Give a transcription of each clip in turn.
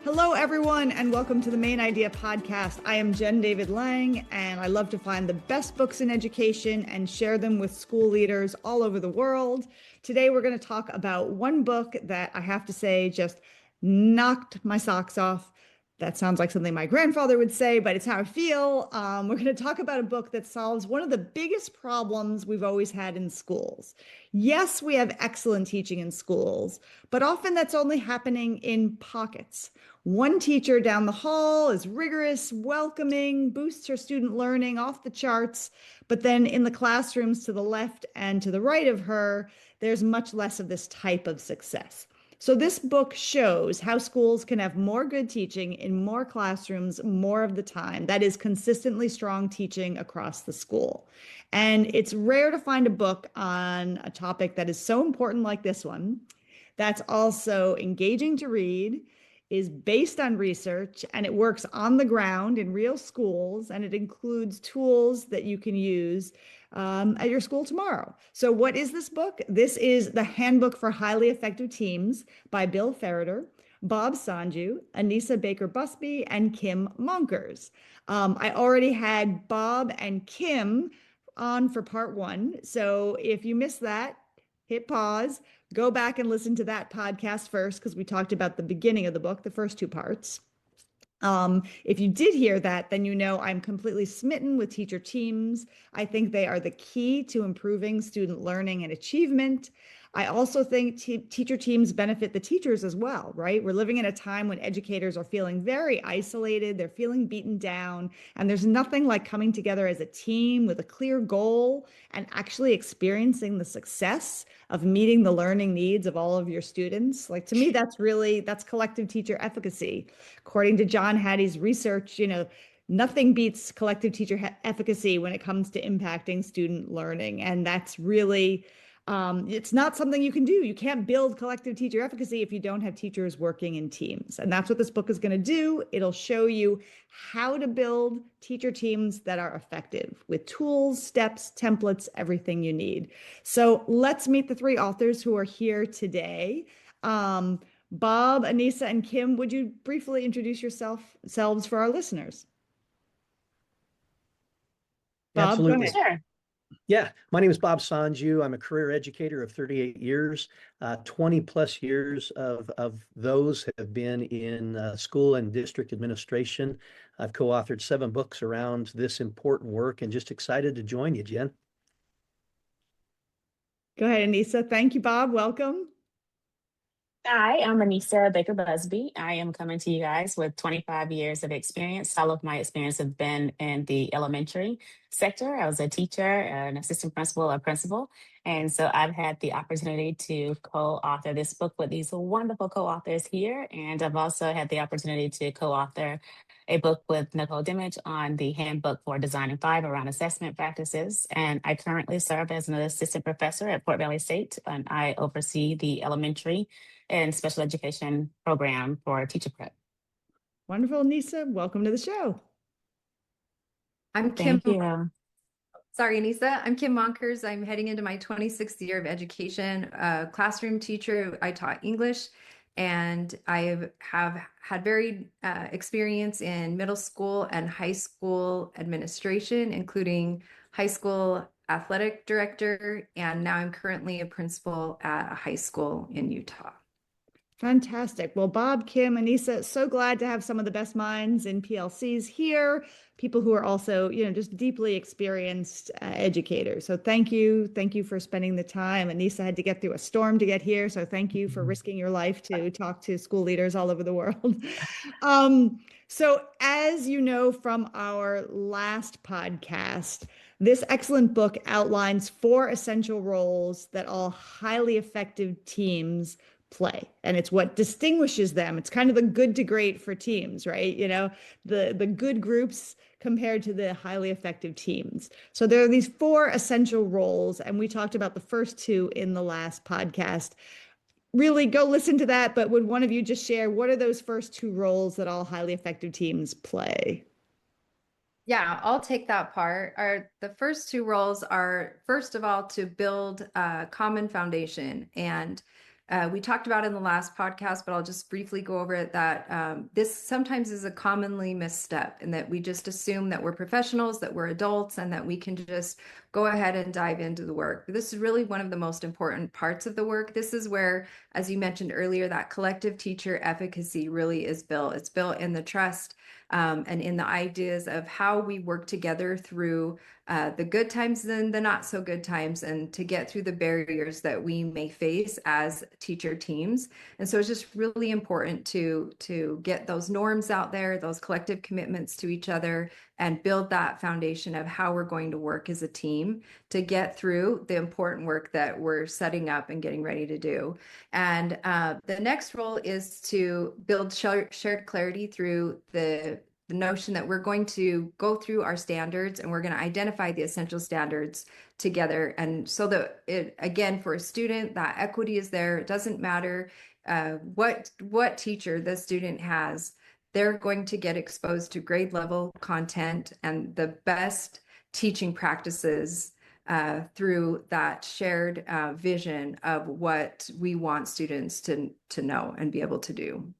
Hello, everyone, and welcome to the Main Idea Podcast. I am Jen David Lang, and I love to find the best books in education and share them with school leaders all over the world. Today, we're going to talk about one book that I have to say just knocked my socks off. That sounds like something my grandfather would say, but it's how I feel. We're going to talk about a book that solves one of the biggest problems we've always had in schools. Yes, we have excellent teaching in schools, but often that's only happening in pockets. One teacher down the hall is rigorous, welcoming, boosts her student learning off the charts, but then in the classrooms to the left and to the right of her, there's much less of this type of success. So this book shows how schools can have more good teaching in more classrooms more of the time. That is consistently strong teaching across the school. And it's rare to find a book on a topic that is so important like this one, that's also engaging to read, is based on research, and it works on the ground in real schools, and it includes tools that you can use at your school tomorrow. So what is this book? This is the Handbook for Highly Effective Teams by Bill Ferriter, Bob Sonju, Anisa Baker-Busby, and Kim Monkres. I already had Bob and Kim on for part one. So if you missed that, hit pause, go back and listen to that podcast first, because we talked about the beginning of the book, the first two parts. If you did hear that, then you know I'm completely smitten with teacher teams. I think they are the key to improving student learning and achievement. I also think teacher teams benefit the teachers as well, right? We're living in a time when educators are feeling very isolated, they're feeling beaten down, and there's nothing like coming together as a team with a clear goal and actually experiencing the success of meeting the learning needs of all of your students. Like, to me, that's collective teacher efficacy. According to John Hattie's research, nothing beats collective teacher efficacy when it comes to impacting student learning. And that's really, it's not something you can do. You can't build collective teacher efficacy if you don't have teachers working in teams. And that's what this book is going to do. It'll show you how to build teacher teams that are effective with tools, steps, templates, everything you need. So let's meet the three authors who are here today. Bob, Anisa, and Kim, would you briefly introduce yourselves for our listeners? Bob, go Absolutely. ahead. Sure. Yeah, my name is Bob Sonju. I'm a career educator of 38 years. 20 plus years of those have been in school and district administration. I've co-authored 7 books around this important work, and just excited to join you, Jen. Go ahead, Anisa. Thank you, Bob. Welcome. Hi, I'm Anisa Baker-Busby. I am coming to you guys with 25 years of experience. All of my experience have been in the elementary sector. I was a teacher, an assistant principal, a principal. And so I've had the opportunity to co-author this book with these wonderful co-authors here. And I've also had the opportunity to co-author a book with Nicole Dimich on the Handbook for Designing 5 around assessment practices. And I currently serve as an assistant professor at Fort Valley State, and I oversee the elementary and special education program for teacher prep. Wonderful, Anisa. Welcome to the show. I'm Kim. Thank you. Sorry, Anisa. I'm Kim Monkres. I'm heading into my 26th year of education. Classroom teacher. I taught English, and I have had varied experience in middle school and high school administration, including high school athletic director, and now I'm currently a principal at a high school in Utah. Fantastic. Well, Bob, Kim, Anisa, so glad to have some of the best minds in PLCs here, people who are also, just deeply experienced educators. So thank you. Thank you for spending the time. Anisa had to get through a storm to get here. So thank you for risking your life to talk to school leaders all over the world. So as you know from our last podcast, this excellent book outlines 4 essential roles that all highly effective teams play, and it's what distinguishes them. It's kind of the good to great for teams, right? The good groups compared to the highly effective teams. So there are these 4 essential roles, and we talked about the first 2 in the last podcast. Really go listen to that, but would one of you just share what are those first 2 roles that all highly effective teams play? Yeah, I'll take that part. The first 2 roles are, first of all, to build a common foundation and We talked about in the last podcast, but I'll just briefly go over it, that this sometimes is a commonly misstep, and that we just assume that we're professionals, that we're adults, and that we can just go ahead and dive into the work. This is really one of the most important parts of the work. This is where, as you mentioned earlier, that collective teacher efficacy really is built. It's built in the trust and in the ideas of how we work together through the good times and the not so good times, and to get through the barriers that we may face as teacher teams. And so it's just really important to get those norms out there, those collective commitments to each other, and build that foundation of how we're going to work as a team to get through the important work that we're setting up and getting ready to do. And the next role is to build shared clarity through the notion that we're going to go through our standards and we're going to identify the essential standards together. And so that it, again, for a student, that equity is there. It doesn't matter what teacher the student has, they're going to get exposed to grade level content and the best teaching practices through that shared vision of what we want students to know and be able to do.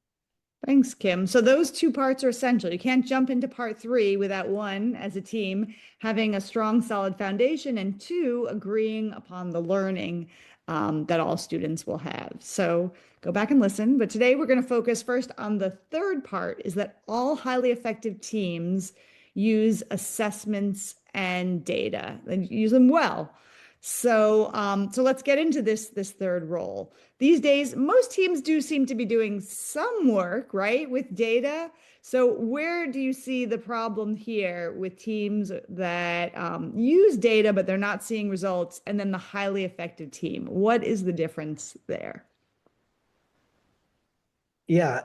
Thanks, Kim. So those two parts are essential. You can't jump into part three without one, as a team, having a strong, solid foundation, and two, agreeing upon the learning that all students will have. So go back and listen. But today we're going to focus first on the third part, is that all highly effective teams use assessments and data and use them well. So let's get into this third role. These days, most teams do seem to be doing some work, right, with data. So where do you see the problem here with teams that use data, but they're not seeing results, and then the highly effective team? What is the difference there? Yeah.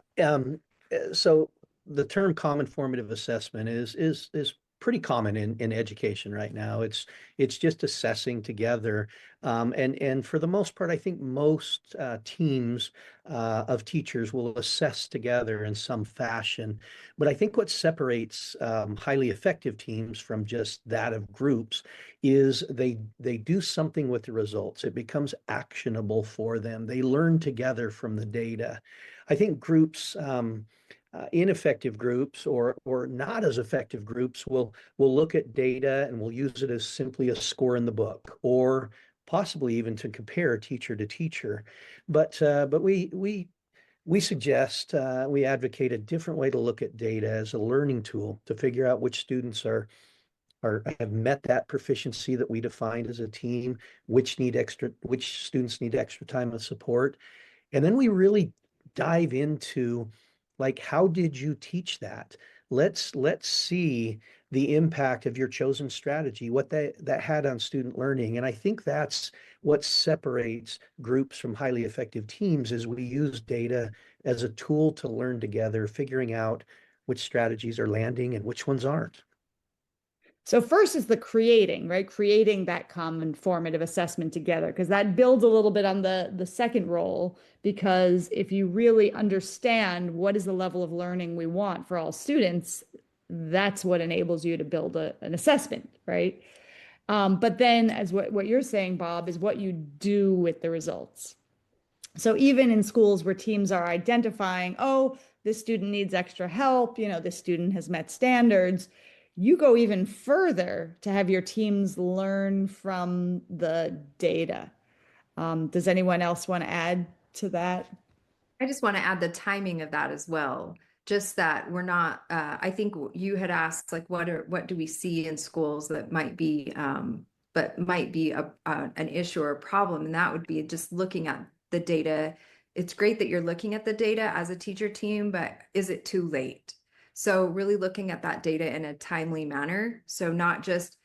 So the term common formative assessment is pretty common in education right now. It's just assessing together, and for the most part, I think most teams of teachers will assess together in some fashion. But I think what separates highly effective teams from just that of groups is they do something with the results. It becomes actionable for them. They learn together from the data. I think groups. Ineffective groups or not as effective groups will look at data and will use it as simply a score in the book, or possibly even to compare teacher to teacher. But we suggest, we advocate a different way to look at data as a learning tool to figure out which students have met that proficiency that we defined as a team, which students need extra time of support. And then we really dive into, like, how did you teach that? Let's see the impact of your chosen strategy, what that had on student learning. And I think that's what separates groups from highly effective teams, is we use data as a tool to learn together, figuring out which strategies are landing and which ones aren't. So first is the creating, right? Creating that common formative assessment together, because that builds a little bit on the second role, because if you really understand what is the level of learning we want for all students, that's what enables you to build an assessment, right? But then, as what you're saying, Bob, is what you do with the results. So even in schools where teams are identifying, oh, this student needs extra help, this student has met standards, you go even further to have your teams learn from the data. Does anyone else want to add to that? I just want to add the timing of that as well. Just that we're not, I think you had asked, like, what do we see in schools that might be, an issue or a problem? And that would be just looking at the data. It's great that you're looking at the data as a teacher team, but is it too late? So really looking at that data in a timely manner. So not just,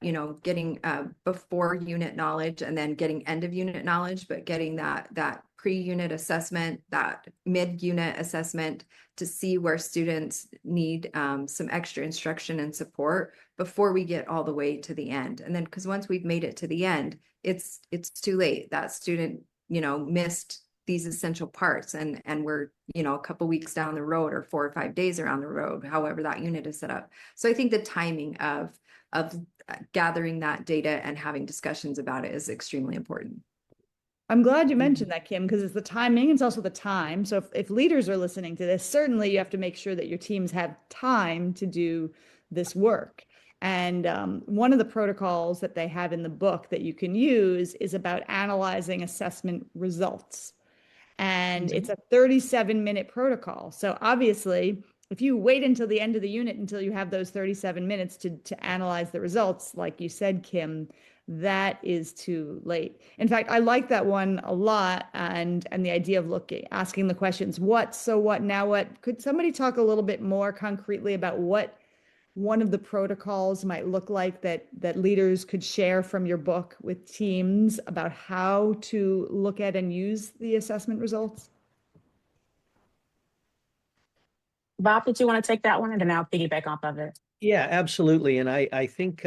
getting before unit knowledge and then getting end of unit knowledge, but getting that pre-unit assessment, that mid-unit assessment to see where students need some extra instruction and support before we get all the way to the end. And then, because once we've made it to the end, it's too late. That student, missed these essential parts, and we're a couple weeks down the road, or 4 or 5 days around the road, however that unit is set up. So I think the timing of gathering that data and having discussions about it is extremely important. I'm glad you mentioned that, Kim, because it's the timing, it's also the time. So if leaders are listening to this, certainly you have to make sure that your teams have time to do this work. And one of the protocols that they have in the book that you can use is about analyzing assessment results. And it's a 37-minute protocol. So obviously, if you wait until the end of the unit until you have those 37 minutes to analyze the results, like you said, Kim, that is too late. In fact, I like that one a lot, and the idea of asking the questions, what, so what, now what? Could somebody talk a little bit more concretely about what one of the protocols might look like that leaders could share from your book with teams about how to look at and use the assessment results? Bob, did you want to take that one, and then I'll piggyback off of it? Yeah, absolutely. And I think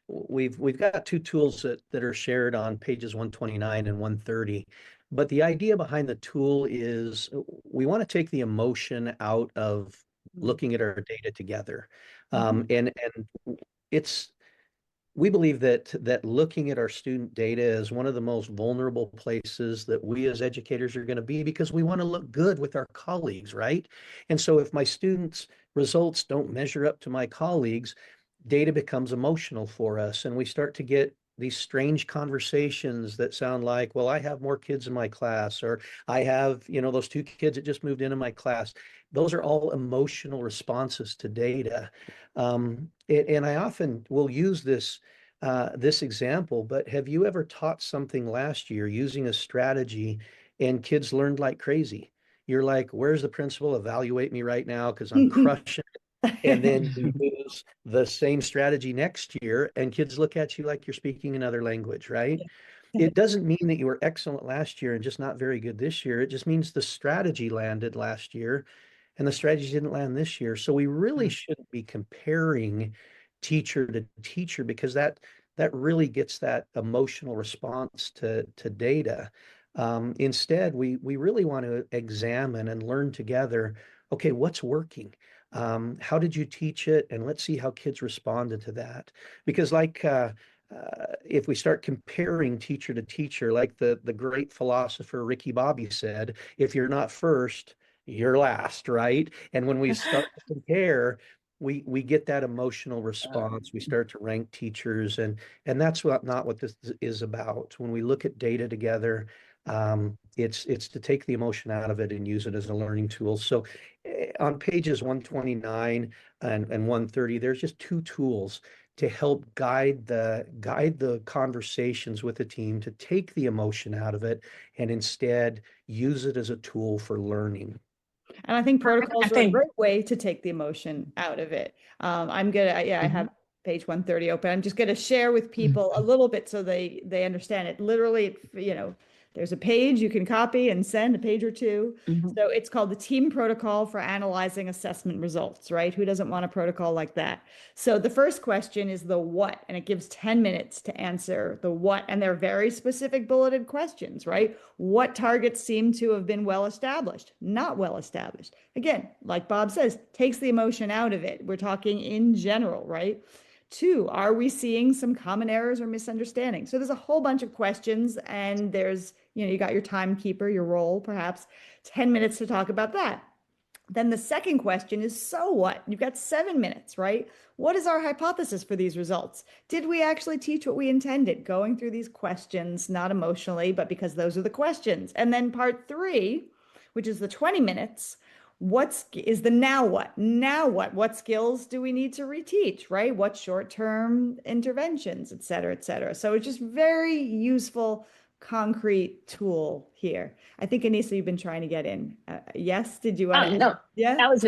we've got two tools that are shared on pages 129 and 130. But the idea behind the tool is we want to take the emotion out of looking at our data together. And it's we believe that looking at our student data is one of the most vulnerable places that we as educators are going to be, because we want to look good with our colleagues, right? And so if my students' results don't measure up to my colleagues, data becomes emotional for us, and we start to get these strange conversations that sound like, well, I have more kids in my class, or I have, those two kids that just moved into my class. Those are all emotional responses to data. And I often will use this example, but have you ever taught something last year using a strategy and kids learned like crazy? You're like, where's the principal? Evaluate me right now because I'm crushing it. And then you use the same strategy next year and kids look at you like you're speaking another language, right? It doesn't mean that you were excellent last year and just not very good this year. It just means the strategy landed last year and the strategy didn't land this year. So we really shouldn't be comparing teacher to teacher, because that really gets that emotional response to data. Instead, we really want to examine and learn together, okay, what's working? How did you teach it? And let's see how kids responded to that. Because if we start comparing teacher to teacher, like the great philosopher Ricky Bobby said, if you're not first, you're last, right? And when we start to compare, we get that emotional response. We start to rank teachers, and that's not what this is about. When we look at data together, it's to take the emotion out of it and use it as a learning tool. So on pages 129 and 130, there's just two tools to help guide the conversations with the team, to take the emotion out of it and instead use it as a tool for learning. And I think protocols are a great way to take the emotion out of it. I have page 130 open. I'm just going to share with people a little bit so they understand it. Literally, there's a page you can copy and send, a page or two. So it's called the Team Protocol for Analyzing Assessment Results, right? Who doesn't want a protocol like that? So the first question is the what, and it gives 10 minutes to answer the what. And they're very specific bulleted questions, right? What targets seem to have been well established, not well established? Again, like Bob says, takes the emotion out of it. We're talking in general, right? 2, are we seeing some common errors or misunderstandings? So there's a whole bunch of questions, and there's, you got your timekeeper, your role, perhaps 10 minutes to talk about that. Then the second question is, so what? You've got 7 minutes, right? What is our hypothesis for these results? Did we actually teach what we intended? Going through these questions, not emotionally, but because those are the questions. And then part 3, which is the 20 minutes, what is the now what? Now what? What skills do we need to reteach, right? What short-term interventions, et cetera, et cetera. So it's just very useful, concrete tool here. I think, Anisa, you've been trying to get in. Yes, did you want to? No, yeah. I was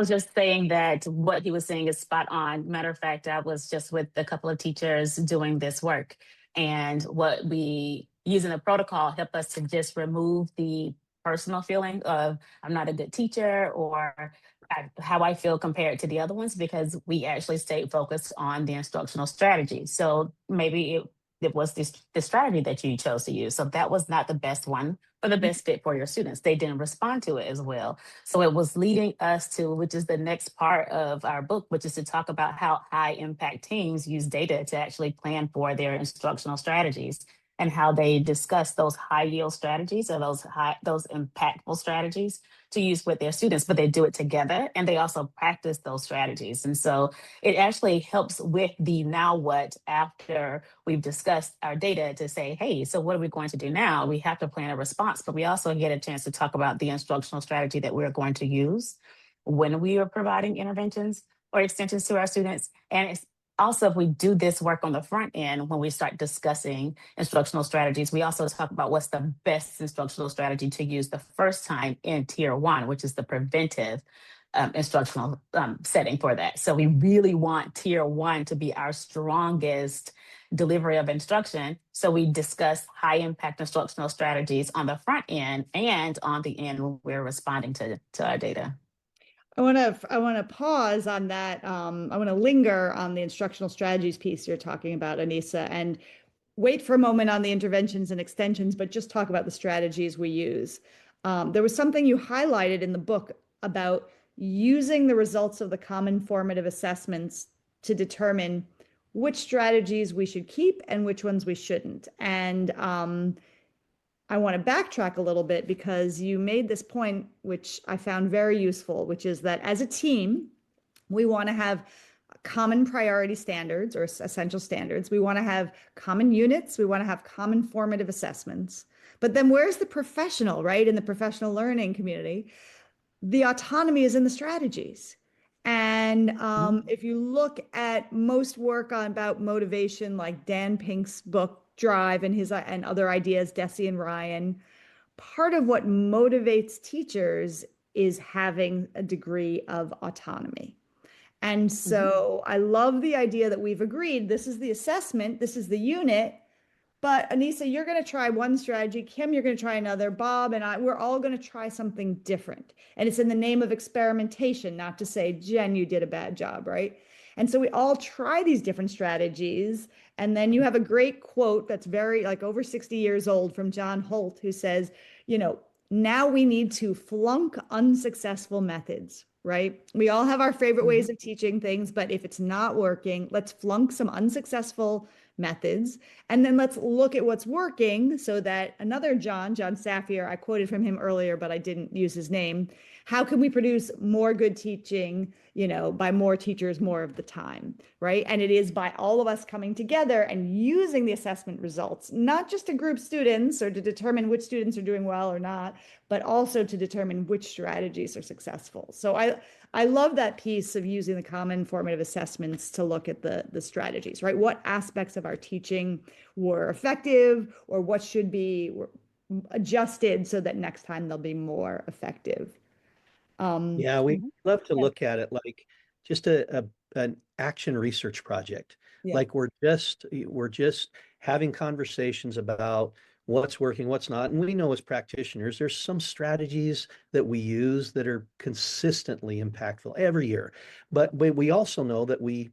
just saying that what he was saying is spot on. Matter of fact, I was just with a couple of teachers doing this work, and what we using a protocol helped us to just remove the personal feeling of I'm not a good teacher or how I feel compared to the other ones, because we actually stayed focused on the instructional strategy. So maybe it was the strategy that you chose to use. So that was not the best one or the best fit for your students. They didn't respond to it as well. So it was leading us to, which is the next part of our book, which is to talk about how high impact teams use data to actually plan for their instructional strategies. and how they discuss those high yield strategies or those impactful strategies to use with their students, but they do it together and they also practice those strategies. And so it actually helps with the now what after we've discussed our data to say, hey, so what are we going to do now? We have to plan a response, but we also get a chance to talk about the instructional strategy that we're going to use when we are providing interventions or extensions to our students. And it's also, if we do this work on the front end, when we start discussing instructional strategies, we also talk about what's the best instructional strategy to use the first time in tier one, which is the preventive instructional setting for that. So we really want tier one to be our strongest delivery of instruction. So we discuss high impact instructional strategies on the front end and on the end when we're responding to our data. I want to pause on that. I want to linger on the instructional strategies piece you're talking about, Anisa, and wait for a moment on the interventions and extensions, but just talk about the strategies we use. There was something you highlighted in the book about using the results of the common formative assessments to determine which strategies we should keep and which ones we shouldn't. And I want to backtrack a little bit because you made this point, which I found very useful, which is that as a team, we want to have common priority standards or essential standards. We want to have common units. We want to have common formative assessments. But then where's the professional, right? In the professional learning community, the autonomy is in the strategies. And if you look at most work about motivation, like Dan Pink's book, Drive, and his and other ideas, Deci and Ryan, part of what motivates teachers is having a degree of autonomy. And so I love the idea that we've agreed this is the assessment, this is the unit, but Anisa, you're going to try one strategy. Kim, you're going to try another. Bob and I, we're all going to try something different. And it's in the name of experimentation, not to say, Jen, you did a bad job, right? And so we all try these different strategies. And then you have a great quote that's very like over 60 years old from John Holt, who says, now we need to flunk unsuccessful methods, right? We all have our favorite ways of teaching things, but if it's not working, let's flunk some unsuccessful methods. And then let's look at what's working so that another John Safir, I quoted from him earlier, but I didn't use his name. How can we produce more good teaching, by more teachers more of the time, right? And it is by all of us coming together and using the assessment results, not just to group students or to determine which students are doing well or not, but also to determine which strategies are successful. So I love that piece of using the common formative assessments to look at the strategies, right? What aspects of our teaching were effective or what should be adjusted so that next time they'll be more effective. Yeah, we love to look at it like just an action research project. Yeah. Like we're just having conversations about what's working, what's not. And we know as practitioners, there's some strategies that we use that are consistently impactful every year. But we also know that we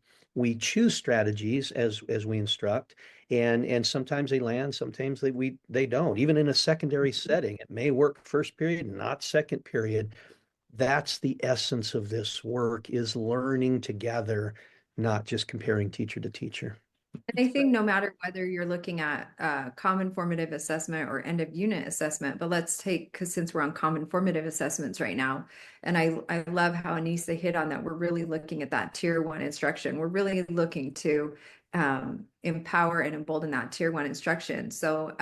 choose strategies as we instruct, and sometimes they land, sometimes they don't. Even in a secondary setting, it may work first period, not second period. That's the essence of this work, is learning together, not just comparing teacher to teacher. And I think no matter whether you're looking at common formative assessment or end of unit assessment, but let's take, because since we're on common formative assessments right now, and I love how Anisa hit on that, we're really looking at that tier one instruction. We're really looking to empower and embolden that tier one instruction. So,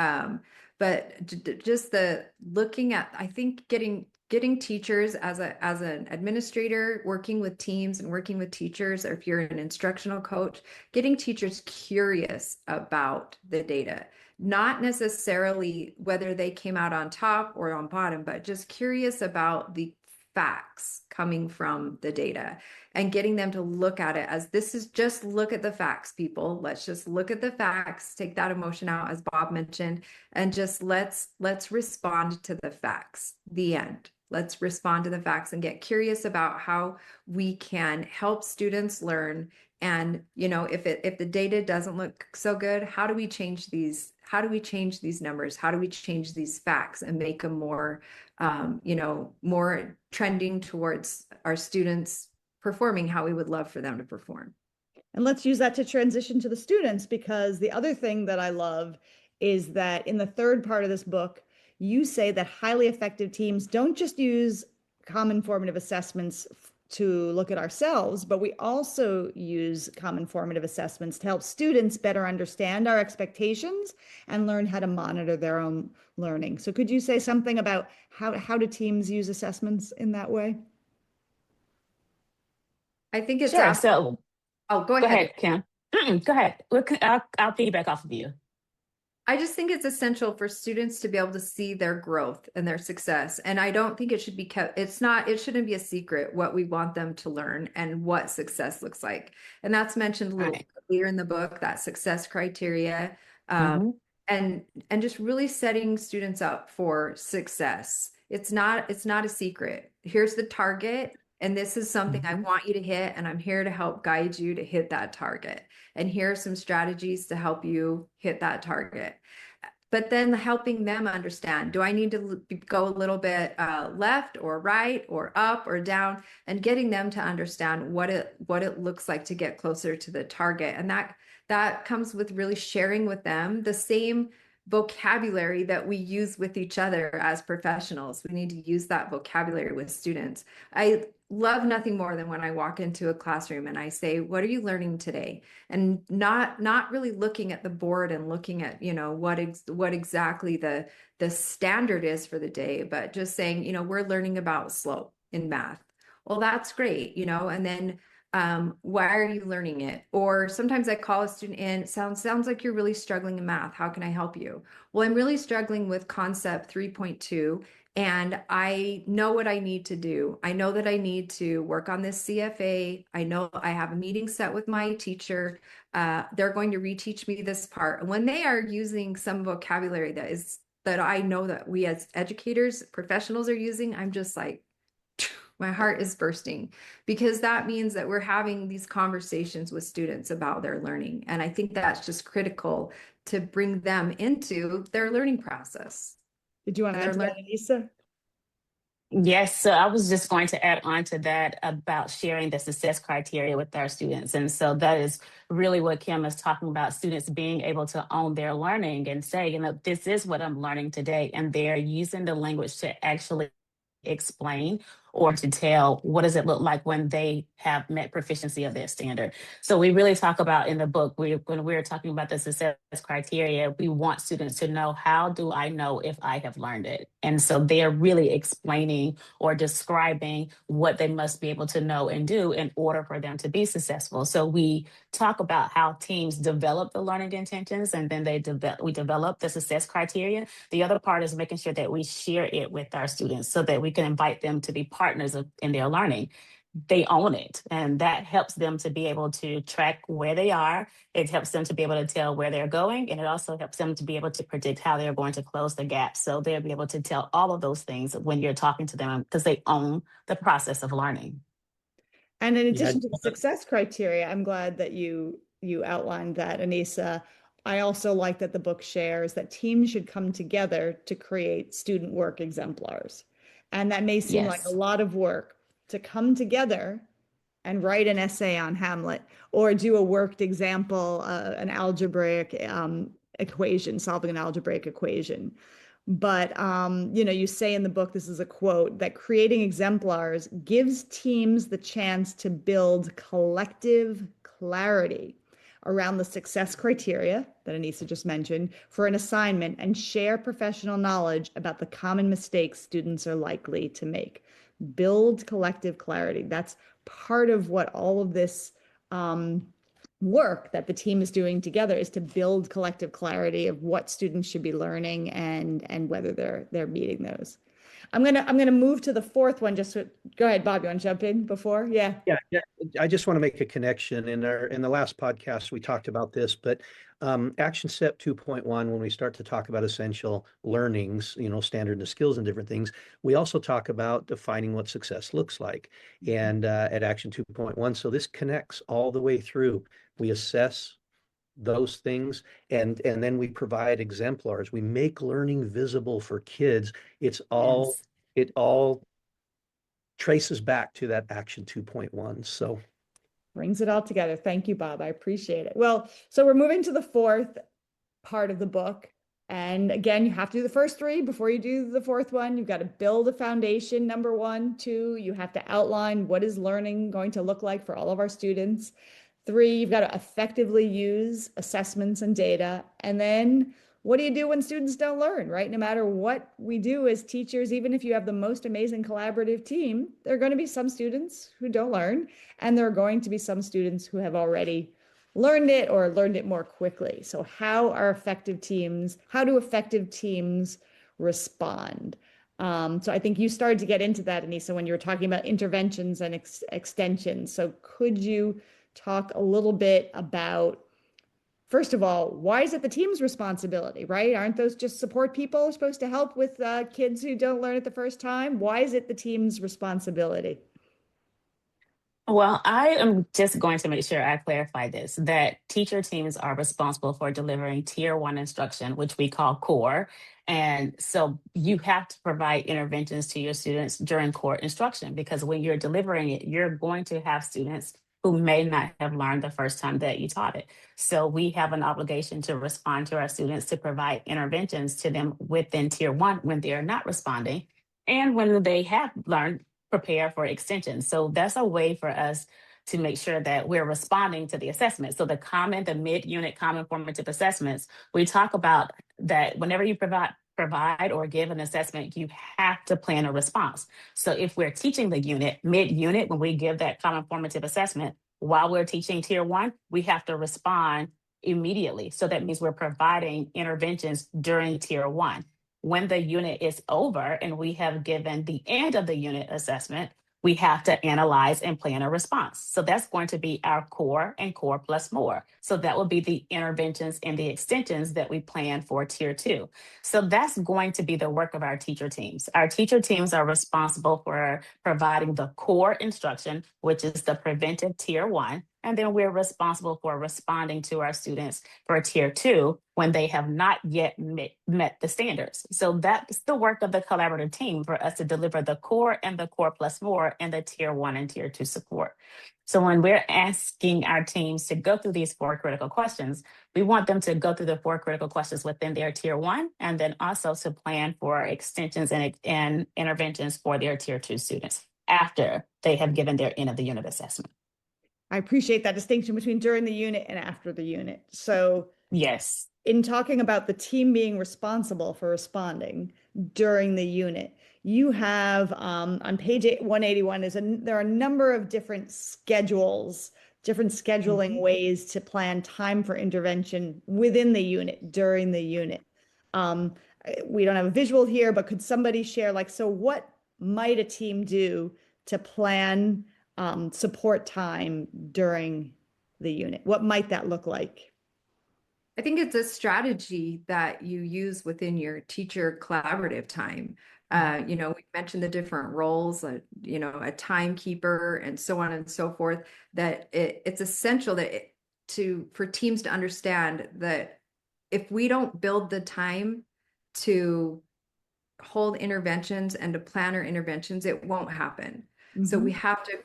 but just the looking at, I think getting teachers as an administrator, working with teams and working with teachers, or if you're an instructional coach, getting teachers curious about the data, not necessarily whether they came out on top or on bottom, but just curious about the facts coming from the data and getting them to look at it as this is just look at the facts, people. Let's just look at the facts, take that emotion out, as Bob mentioned, and just let's respond to the facts. The end. Let's respond to the facts and get curious about how we can help students learn. And, if the data doesn't look so good, how do we change these? How do we change these numbers? How do we change these facts and make them more, more trending towards our students performing how we would love for them to perform? And let's use that to transition to the students, because the other thing that I love is that in the third part of this book, you say that highly effective teams don't just use common formative assessments to look at ourselves, but we also use common formative assessments to help students better understand our expectations and learn how to monitor their own learning. So could you say something about how do teams use assessments in that way? I think it's Sure. So oh, go go ahead. ahead, Kim. Go ahead. I'll piggyback off of you. I just think it's essential for students to be able to see their growth and their success. And I don't think it should be kept, it shouldn't be a secret what we want them to learn and what success looks like. And that's mentioned a little Right. earlier in the book, that success criteria. Mm-hmm. And just really setting students up for success. It's not a secret. Here's the target, and this is something I want you to hit, and I'm here to help guide you to hit that target. And here are some strategies to help you hit that target. But then helping them understand, do I need to go a little bit left or right or up or down, and getting them to understand what it looks like to get closer to the target. And that comes with really sharing with them the same vocabulary that we use with each other as professionals. We need to use that vocabulary with students. I love nothing more than when I walk into a classroom and I say, what are you learning today? And not really looking at the board and looking at, what exactly the standard is for the day, but just saying, we're learning about slope in math. Well, that's great, and then why are you learning it? Or sometimes I call a student in, sounds like you're really struggling in math. How can I help you? Well, I'm really struggling with concept 3.2, and I know what I need to do. I know that I need to work on this CFA. I know I have a meeting set with my teacher. They're going to reteach me this part. And when they are using some vocabulary that I know that we as educators, professionals are using, I'm just like, my heart is bursting, because that means that we're having these conversations with students about their learning. And I think that's just critical to bring them into their learning process. Did you want to add to that, Anisa? Yes, so I was just going to add on to that about sharing the success criteria with our students. And so that is really what Kim is talking about, students being able to own their learning and say, this is what I'm learning today. And they're using the language to actually explain or to tell what does it look like when they have met proficiency of their standard. So we really talk about in the book, when we're talking about the success criteria, we want students to know, how do I know if I have learned it? And so they're really explaining or describing what they must be able to know and do in order for them to be successful. So we talk about how teams develop the learning intentions, and then we develop the success criteria. The other part is making sure that we share it with our students so that we can invite them to be partners in their learning. They own it, and that helps them to be able to track where they are. It helps them to be able to tell where they're going, and it also helps them to be able to predict how they're going to close the gap. So they'll be able to tell all of those things when you're talking to them, because they own the process of learning. And in addition to the success criteria, I'm glad that you outlined that, Anisa. I also like that the book shares that teams should come together to create student work exemplars. And that may seem like a lot of work to come together and write an essay on Hamlet, or do a worked example, an algebraic equation, solving an algebraic equation. But, you say in the book, this is a quote, that creating exemplars gives teams the chance to build collective clarity around the success criteria that Anisa just mentioned for an assignment, and share professional knowledge about the common mistakes students are likely to make. Build collective clarity. That's part of what all of this work that the team is doing together is, to build collective clarity of what students should be learning and whether they're meeting those. I'm gonna move to the fourth one. Go ahead, Bob. You want to jump in before? Yeah. Yeah. I just want to make a connection. In the last podcast, we talked about this, but Action Step 2.1, when we start to talk about essential learnings, standard and skills and different things, we also talk about defining what success looks like. And at Action 2.1, so this connects all the way through. We assess those things, and then we provide exemplars. We make learning visible for kids. It all traces back to that Action 2.1. So brings it all together. Thank you, Bob. I appreciate it. Well, so we're moving to the fourth part of the book, And again, you have to do the first three before you do the fourth one. You've got to build a foundation, number one. Two, you have to outline what is learning going to look like for all of our students. Three, you've got to effectively use assessments and data. And then what do you do when students don't learn, right? No matter what we do as teachers, even if you have the most amazing collaborative team, there are going to be some students who don't learn, and there are going to be some students who have already learned it or learned it more quickly. So how do effective teams respond? So I think you started to get into that, Anisa, when you were talking about interventions and extensions. So could you talk a little bit about, first of all, why is it the team's responsibility, right? Aren't those just support people supposed to help with kids who don't learn it the first time? Why is it the team's responsibility? Well, I am just going to make sure I clarify this, that teacher teams are responsible for delivering tier one instruction, which we call core. And so you have to provide interventions to your students during core instruction, because when you're delivering it, you're going to have students who may not have learned the first time that you taught it. So we have an obligation to respond to our students, to provide interventions to them within tier one when they're not responding. And when they have learned, prepare for extension. So that's a way for us to make sure that we're responding to the assessment. So the mid-unit common formative assessments, we talk about that whenever you provide or give an assessment, you have to plan a response. So if we're teaching the unit, mid-unit, when we give that common formative assessment, while we're teaching tier one, we have to respond immediately. So that means we're providing interventions during tier one. When the unit is over and we have given the end of the unit assessment, we have to analyze and plan a response. So that's going to be our core and core plus more. So that will be the interventions and the extensions that we plan for tier two. So that's going to be the work of our teacher teams. Our teacher teams are responsible for providing the core instruction, which is the preventive tier one. And then we're responsible for responding to our students for tier two when they have not yet met the standards. So that's the work of the collaborative team, for us to deliver the core and the core plus more and the tier one and tier two support. So when we're asking our teams to go through these 4 critical questions, we want them to go through the 4 critical questions within their tier one, and then also to plan for extensions and interventions for their tier two students after they have given their end of the unit assessment. I appreciate that distinction between during the unit and after the unit. So yes, in talking about the team being responsible for responding during the unit, you have on page 181 there are a number of different schedules, different scheduling ways to plan time for intervention within the unit, during the unit. We don't have a visual here, but could somebody share, like, so what might a team do to plan support time during the unit? What might that look like? I think it's a strategy that you use within your teacher collaborative time. We mentioned the different roles, a timekeeper and so on and so forth, that it's essential for teams to understand that if we don't build the time to hold interventions and to plan our interventions, it won't happen. So we have to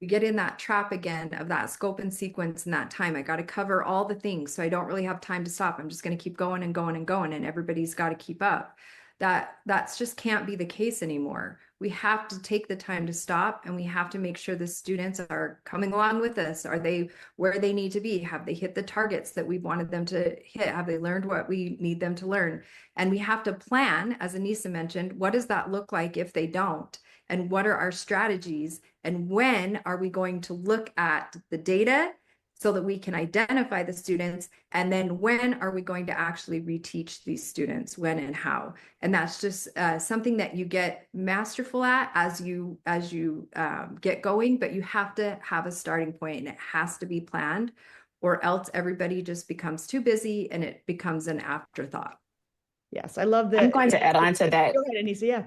we get in that trap again of that scope and sequence and that time. I got to cover all the things, so I don't really have time to stop. I'm just going to keep going and going and going, and everybody's got to keep up. That's just can't be the case anymore. We have to take the time to stop, and we have to make sure the students are coming along with us. Are they where they need to be? Have they hit the targets that we wanted them to hit? Have they learned what we need them to learn? And we have to plan, as Anisa mentioned, what does that look like if they don't? And what are our strategies? And when are we going to look at the data so that we can identify the students? And then when are we going to actually reteach these students, when and how? And that's just something that you get masterful at as you get going, but you have to have a starting point, and it has to be planned, or else everybody just becomes too busy and it becomes an afterthought. Yes, I love that. I'm going to add on to that. Go ahead, Anisa. Yeah.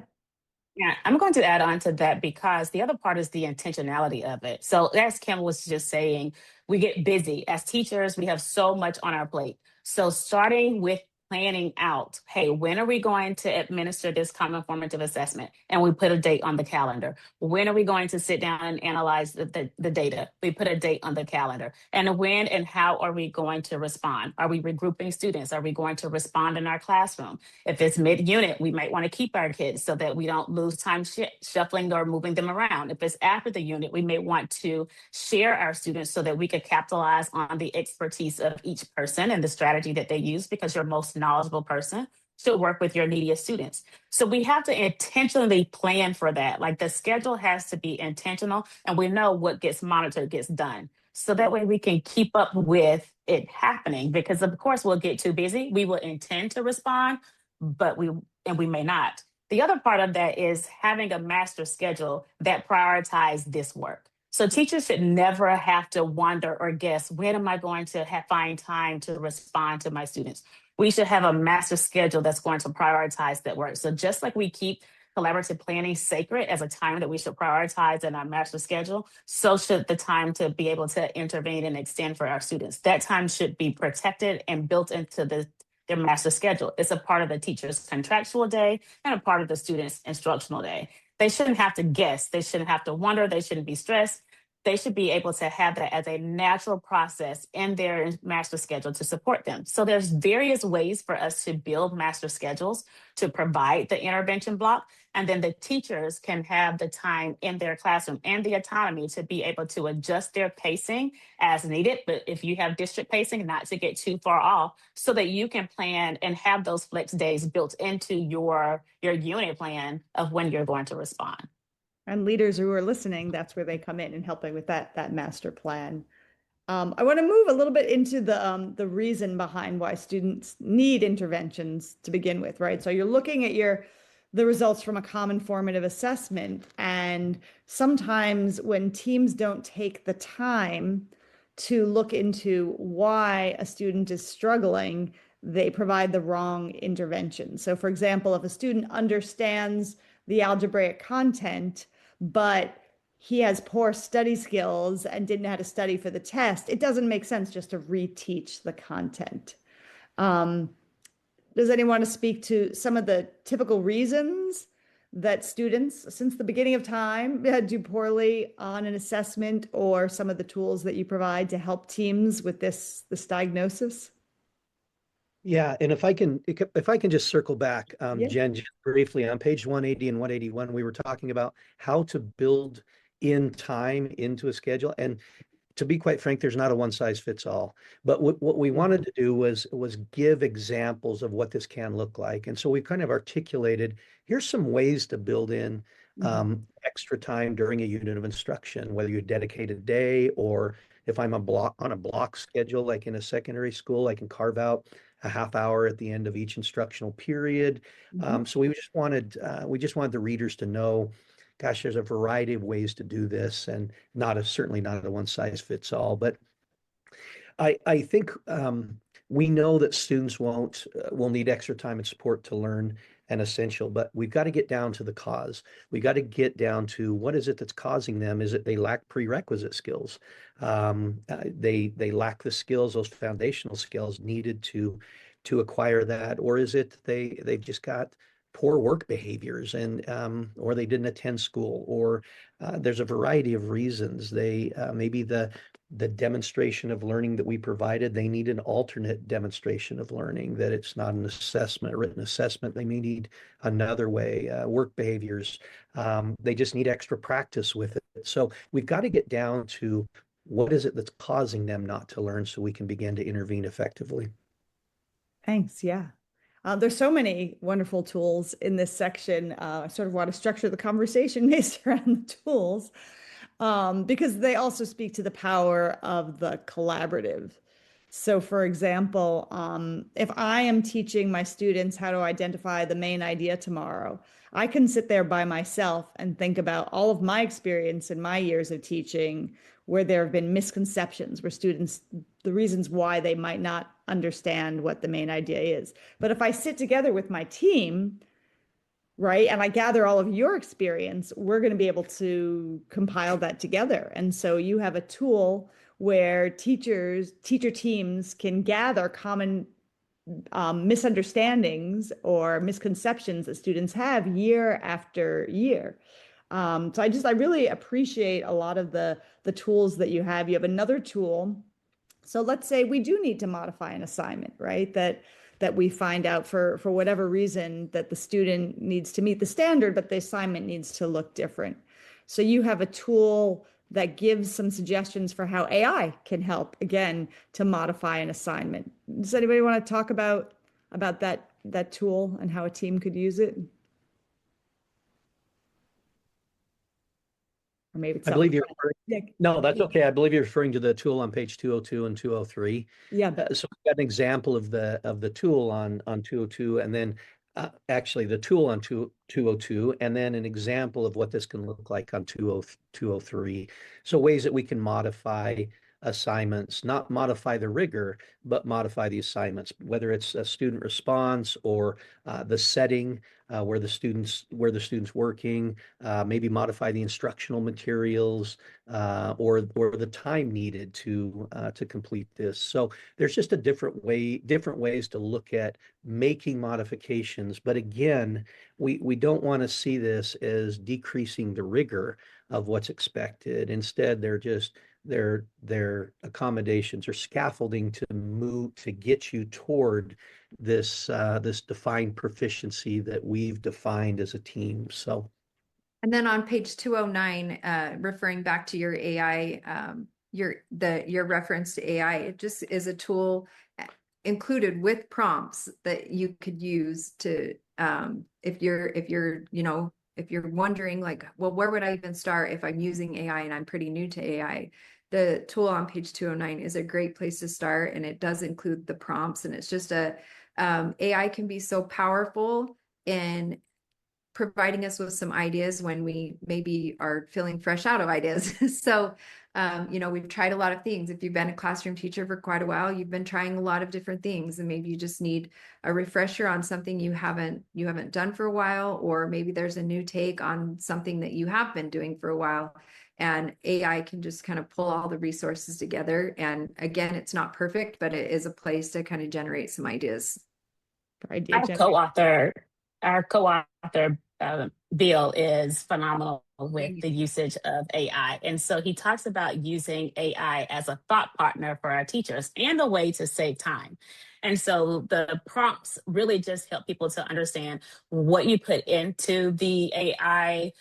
Yeah, I'm going to add on to that, because the other part is the intentionality of it. So as Kim was just saying, we get busy. As teachers, we have so much on our plate. So starting with planning out, hey, when are we going to administer this common formative assessment? And we put a date on the calendar. When are we going to sit down and analyze the data? We put a date on the calendar. And when and how are we going to respond? Are we regrouping students? Are we going to respond in our classroom? If it's mid-unit, we might want to keep our kids so that we don't lose time shuffling or moving them around. If it's after the unit, we may want to share our students so that we could capitalize on the expertise of each person and the strategy that they use, because your most knowledgeable person should work with your neediest students. So we have to intentionally plan for that. Like, the schedule has to be intentional, and we know what gets monitored gets done. So that way we can keep up with it happening, because of course we'll get too busy. We will intend to respond, but we may not. The other part of that is having a master schedule that prioritizes this work. So teachers should never have to wonder or guess, when am I going to find time to respond to my students? We should have a master schedule that's going to prioritize that work. So just like we keep collaborative planning sacred as a time that we should prioritize in our master schedule, so should the time to be able to intervene and extend for our students. That time should be protected and built into their master schedule. It's a part of the teacher's contractual day and a part of the student's instructional day. They shouldn't have to guess. They shouldn't have to wonder. They shouldn't be stressed. They should be able to have that as a natural process in their master schedule to support them. So there's various ways for us to build master schedules to provide the intervention block. And then the teachers can have the time in their classroom and the autonomy to be able to adjust their pacing as needed. But if you have district pacing, not to get too far off, so that you can plan and have those flex days built into your unit plan of when you're going to respond. And leaders who are listening, that's where they come in and helping with that master plan. I want to move a little bit into the reason behind why students need interventions to begin with, right? So you're looking at the results from a common formative assessment, and sometimes when teams don't take the time to look into why a student is struggling, they provide the wrong intervention. So for example, if a student understands the algebraic content, but he has poor study skills and didn't know how to study for the test, it doesn't make sense just to reteach the content. Does anyone want to speak to some of the typical reasons that students, since the beginning of time, do poorly on an assessment, or some of the tools that you provide to help teams with this diagnosis? Yeah, and if I can just circle back, Yeah. Jen, just briefly on page 180 and 181, we were talking about how to build in time into a schedule. And to be quite frank, there's not a one size fits all. But what we wanted to do was give examples of what this can look like. And so we kind of articulated, here's some ways to build in extra time during a unit of instruction, whether you dedicate a day, or if I'm on a block schedule, like in a secondary school, I can carve out a half hour at the end of each instructional period. So we just wanted the readers to know, gosh, there's a variety of ways to do this, and certainly not a one size fits all. But I think we know that students will need extra time and support to learn an essential, but we've got to get down to the cause. We got to get down to what is it that's causing them. Is it they lack prerequisite skills? They lack the skills, those foundational skills needed to acquire that, or is it they've just got poor work behaviors, and or they didn't attend school, or there's a variety of reasons. They maybe the demonstration of learning that we provided, they need an alternate demonstration of learning, that it's not an assessment, a written assessment. They may need another way. Work behaviors, they just need extra practice with it. So we've got to get down to what is it that's causing them not to learn, so we can begin to intervene effectively. Thanks. Yeah. There's so many wonderful tools in this section. I sort of want to structure the conversation based around the tools, because they also speak to the power of the collaborative. So for example, if I am teaching my students how to identify the main idea tomorrow, I can sit there by myself and think about all of my experience in my years of teaching, where there have been misconceptions, where students, the reasons why they might not understand what the main idea is. But if I sit together with my team, right, and I gather all of your experience, we're going to be able to compile that together. And so you have a tool where teacher teams can gather common misunderstandings or misconceptions that students have year after year. So I really appreciate a lot of the tools that you have. You have another tool. So let's say we do need to modify an assignment, right? That we find out for whatever reason that the student needs to meet the standard, but the assignment needs to look different. So you have a tool that gives some suggestions for how AI can help, again, to modify an assignment. Does anybody want to talk about that tool and how a team could use it? Or maybe it's I believe you're referring, Nick. no, that's okay. I believe you're referring to the tool on page 202 and 203. Yeah. So we've got an example of the tool on 202, and then actually the tool on 202, and then an example of what this can look like on 203. So ways that we can modify assignments, not modify the rigor, but modify the assignments, whether it's a student response or the setting where the students working, maybe modify the instructional materials or the time needed to complete this. So there's just different ways to look at making modifications. But again, we don't want to see this as decreasing the rigor of what's expected. Instead, they're accommodations or scaffolding to get you toward this defined proficiency that we've defined as a team. So, and then on page 209, referring back to your AI, your reference to AI, it just is a tool included with prompts that you could use to if you're wondering like, well, where would I even start if I'm using AI and I'm pretty new to AI? The tool on page 209 is a great place to start, and it does include the prompts. And it's just AI can be so powerful in providing us with some ideas when we maybe are feeling fresh out of ideas. So, we've tried a lot of things. If you've been a classroom teacher for quite a while, you've been trying a lot of different things, and maybe you just need a refresher on something you haven't done for a while, or maybe there's a new take on something that you have been doing for a while. And AI can just kind of pull all the resources together. And again, it's not perfect, but it is a place to kind of generate some ideas. Our co-author, Bill, is phenomenal with the usage of AI. And so he talks about using AI as a thought partner for our teachers and a way to save time. And so the prompts really just help people to understand what you put into the AI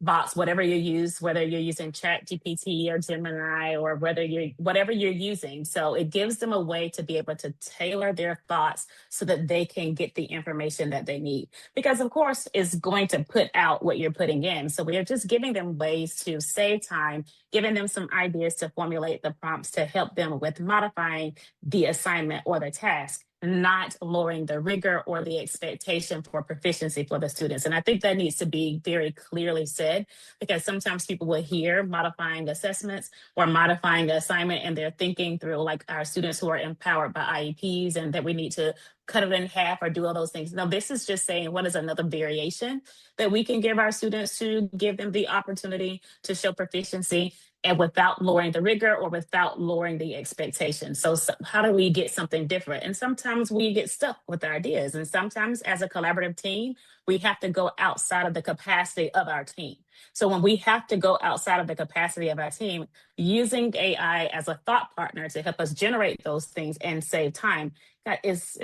bots, whatever you use, whether you're using ChatGPT or Gemini or whatever you're using. So it gives them a way to be able to tailor their thoughts so that they can get the information that they need. Because of course, it's going to put out what you're putting in. So we are just giving them ways to save time, giving them some ideas to formulate the prompts to help them with modifying the assignment or the task, not lowering the rigor or the expectation for proficiency for the students. And I think that needs to be very clearly said, because sometimes people will hear modifying assessments or modifying the assignment and they're thinking through like our students who are empowered by IEPs and that we need to cut it in half or do all those things. No, this is just saying what is another variation that we can give our students to give them the opportunity to show proficiency and without lowering the rigor or without lowering the expectation. So how do we get something different? And sometimes we get stuck with our ideas. And sometimes as a collaborative team, we have to go outside of the capacity of our team. So when we have to go outside of the capacity of our team, using AI as a thought partner to help us generate those things and save time, it's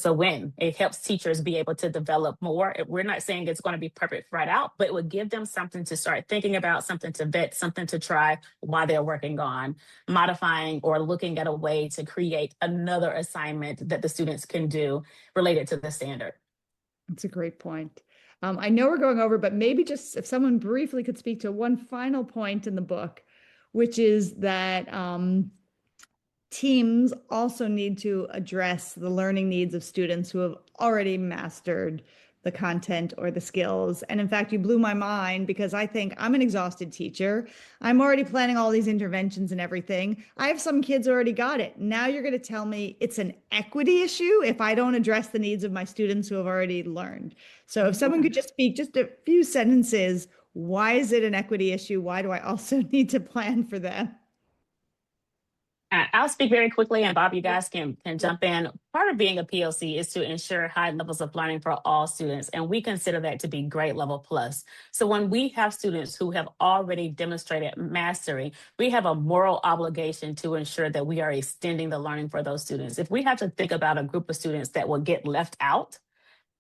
a win. It helps teachers be able to develop more. We're not saying it's going to be perfect right out, but it would give them something to start thinking about, something to vet, something to try while they're working on modifying or looking at a way to create another assignment that the students can do related to the standard. That's a great point. I know we're going over, but maybe just if someone briefly could speak to one final point in the book, which is that teams also need to address the learning needs of students who have already mastered the content or the skills. And in fact, you blew my mind because I think I'm an exhausted teacher. I'm already planning all these interventions and everything. I have some kids already got it. Now you're going to tell me it's an equity issue if I don't address the needs of my students who have already learned. So if someone could just speak just a few sentences, why is it an equity issue? Why do I also need to plan for them? I'll speak very quickly, and Bob, you guys can jump in. Part of being a PLC is to ensure high levels of learning for all students, and we consider that to be grade level plus. So when we have students who have already demonstrated mastery, we have a moral obligation to ensure that we are extending the learning for those students. If we have to think about a group of students that will get left out,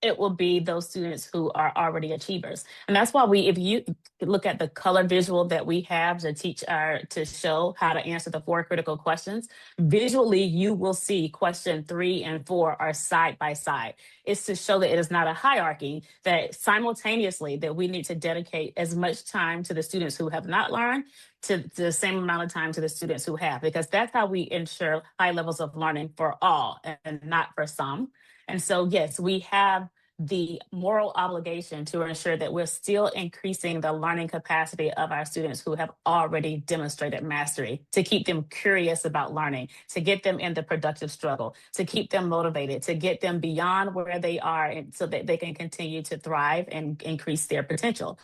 it will be those students who are already achievers. And that's why if you look at the color visual that we have to show how to answer the 4 critical questions, visually, you will see question 3 and 4 are side by side. It's to show that it is not a hierarchy, that simultaneously that we need to dedicate as much time to the students who have not learned to the same amount of time to the students who have, because that's how we ensure high levels of learning for all and not for some. And so, yes, we have the moral obligation to ensure that we're still increasing the learning capacity of our students who have already demonstrated mastery, to keep them curious about learning, to get them in the productive struggle, to keep them motivated, to get them beyond where they are, and so that they can continue to thrive and increase their potential.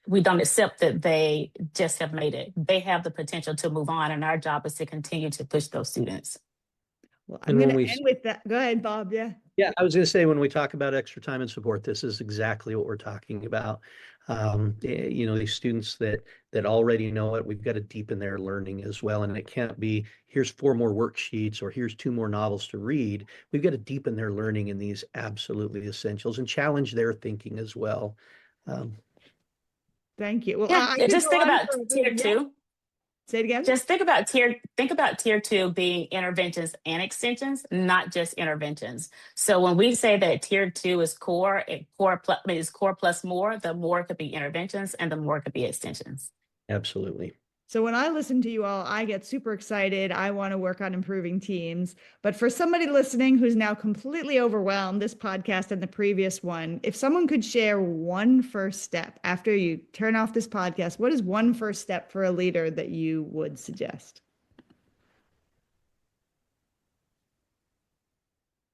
We don't accept that they just have made it. They have the potential to move on, and our job is to continue to push those students. Well, I'm going to end with that. Go ahead, Bob. Yeah. Yeah, I was going to say, when we talk about extra time and support, this is exactly what we're talking about. These students that already know it, we've got to deepen their learning as well. And it can't be, here's 4 more worksheets or here's 2 more novels to read. We've got to deepen their learning in these absolutely essentials and challenge their thinking as well. Thank you. Well, yeah, just think about tier 2. Say it again. Just think about tier 2 being interventions and extensions, not just interventions. So when we say that tier 2 is core, is core plus more, the more could be interventions and the more could be extensions. Absolutely. So when I listen to you all, I get super excited. I want to work on improving teams. But for somebody listening who's now completely overwhelmed, this podcast and the previous one, if someone could share one first step after you turn off this podcast, what is one first step for a leader that you would suggest?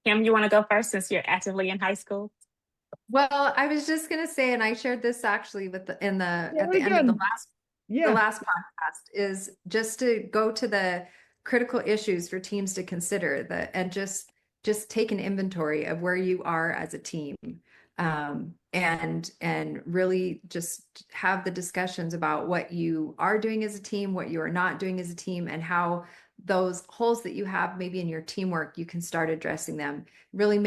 Kim, you want to go first since you're actively in high school? Well, I was just going to say, and I shared this actually at the end of the last podcast, is just to go to the critical issues for teams to consider and just take an inventory of where you are as a team, and really just have the discussions about what you are doing as a team, what you are not doing as a team, and how those holes that you have maybe in your teamwork, you can start addressing them. Really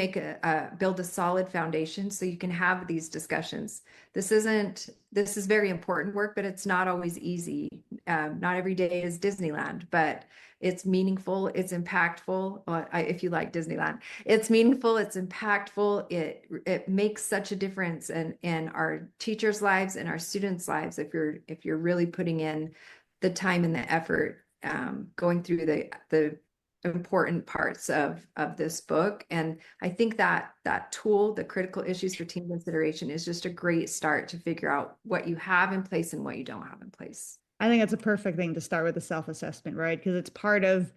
build a solid foundation so you can have these discussions. This is very important work, but it's not always easy. Not every day is Disneyland, but it's meaningful, it's impactful. If you like Disneyland, it's meaningful, it's impactful. It makes such a difference in our teachers' lives and our students' lives if you're really putting in the time and the effort, going through the important parts of this book. And I think that tool, the critical issues for team consideration, is just a great start to figure out what you have in place and what you don't have in place. I think that's a perfect thing to start with the self-assessment, right? Because it's part of,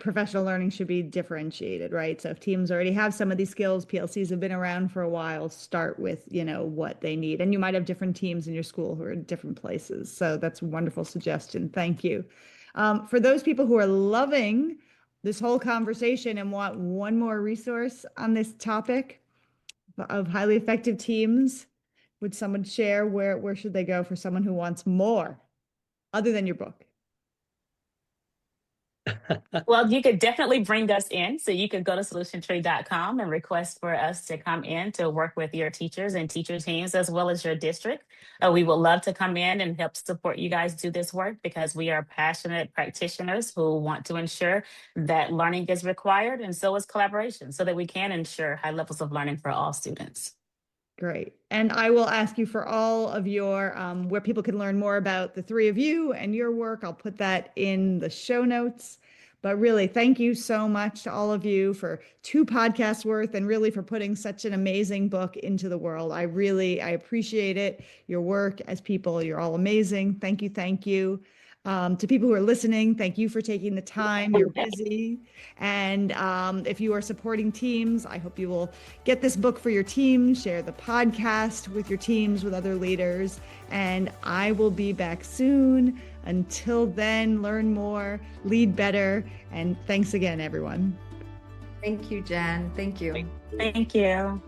professional learning should be differentiated, right? So if teams already have some of these skills, PLCs have been around for a while, start with, what they need. And you might have different teams in your school who are in different places. So that's a wonderful suggestion. Thank you. For those people who are loving this whole conversation and want one more resource on this topic of highly effective teams, would someone share where should they go for someone who wants more other than your book? Well, you could definitely bring us in. So you could go to solutiontree.com and request for us to come in to work with your teachers and teacher teams, as well as your district. We would love to come in and help support you guys do this work, because we are passionate practitioners who want to ensure that learning is required, and so is collaboration, so that we can ensure high levels of learning for all students. Great. And I will ask you for all of your, where people can learn more about the 3 of you and your work. I'll put that in the show notes. But really, thank you so much to all of you for 2 podcasts worth, and really for putting such an amazing book into the world. I appreciate it. Your work as people, you're all amazing. Thank you. Thank you. To people who are listening, thank you for taking the time. You're busy. And if you are supporting teams, I hope you will get this book for your team, share the podcast with your teams, with other leaders. And I will be back soon Until then, learn more, lead better, and thanks again, everyone. Thank you, Jen. Thank you. Thank you.